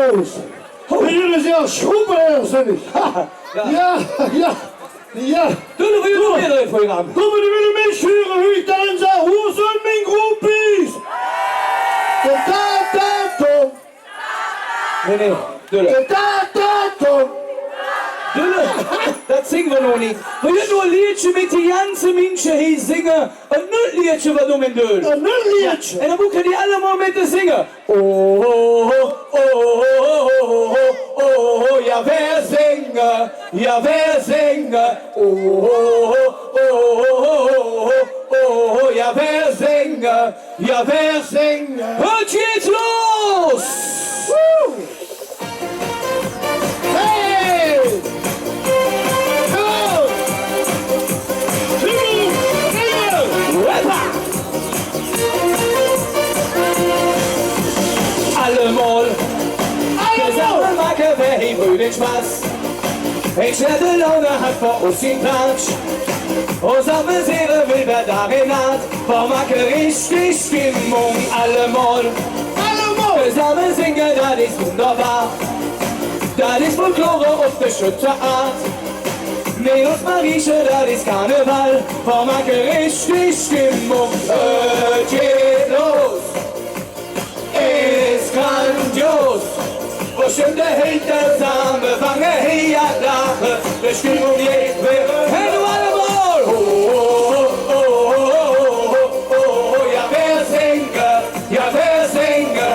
Schroepereels. Jullie zijn schroepereels, zeg ik. Ja. Doe we nog weer even voor je aan. Kom maar, die willen meeschuren. Hoe dan zijn, hoe zijn mijn groepies? Tom. Nee, Dulle. Tom. Dulle, dat zingen we nog niet. We gaan nur een liedje met die ganze mensen hier zingen. Een nulliedje wat doen we doen. Een nulliedje. En dan moeten die allemaal met te zingen. Ja, wer zingen, ja, wer zingen. Ja, wer zingen, ja, wer zingen. Het geht's los! Hey! Go! Rapper! Allemal! Zusammen machen wir hier den Spaß. Ich werde Laune hat vor uns den Platz. Unsere Seele will wer darin hat. Vor Macke richtig Stimmung. Allemal! Zusammen singen, das ist wunderbar. Das ist Folklore auf bestimmte Art. Venus Marieche, das ist Karneval. Vor Macke richtig Stimmung. Geht los! Ist grandios! Bestimmte Hintersame, Wange, hey, ja, Lache. Die Stimmung geht wäre. Hey, du alle mal! Ja, wer singe? Ja, wer singe?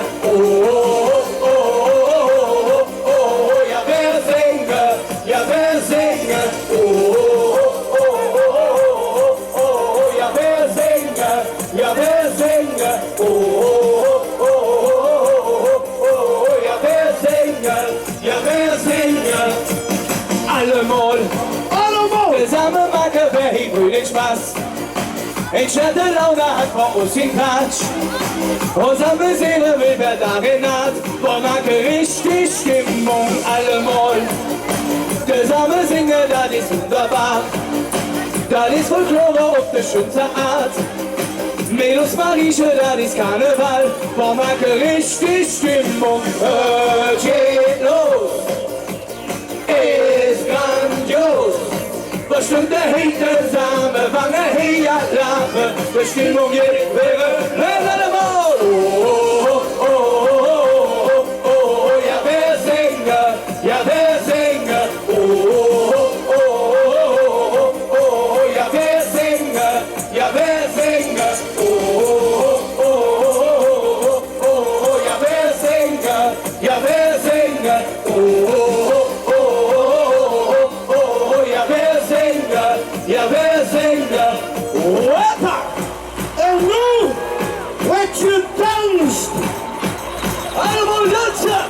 Ja, wer singe? Ja, wer singe? Ja, wer singe? Ja, wer singe? Ja, wer singe? Allemal! Zusammen machen wir hier brüdig Spaß. Ich werde Laune hat vor uns den Quatsch. Unsere Seele will wer darin hat. Vor Macke richtig Stimmung. Allemal! Zusammen singen, das ist wunderbar. Das ist Folklore auf die schönste Art. Venus Marieche, das ist Karneval. Vor Macke richtig Stimmung. Geht los! Ist grandios! Bestimmte Hintersame, Wange, hey, ja, Lache. Die Stimmung geht wäre, wenn alle mal. Ja, wer singe? Ja, wer singe? Ja, wer singe? Ja, wer singe? Ja, wer singe? Ja, wer singe? Ja, wer singe? Rapper! En nu wordt je danst. Allemaal dansen!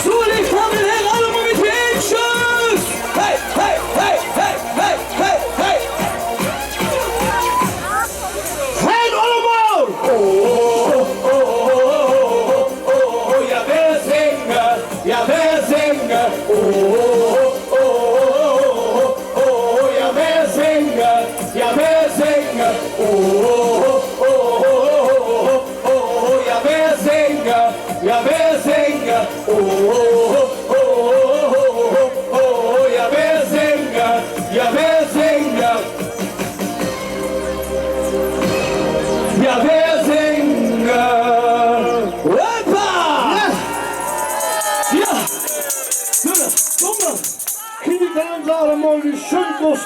Zo, die komen hier allemaal met handjes! Hey, hey, hey, hey, hey, hey, hey! Hey allemaal! Ja, wer singe? Ja, wer singe? Ja, wer singe? Ja, wer singe? Ja, wer singe? Ja, wer singe? Ja, wer singe? Ja, wer singe? Ja, wer singe? Rapper! Ja! Kom maar! Jullie dansen allemaal die schunkel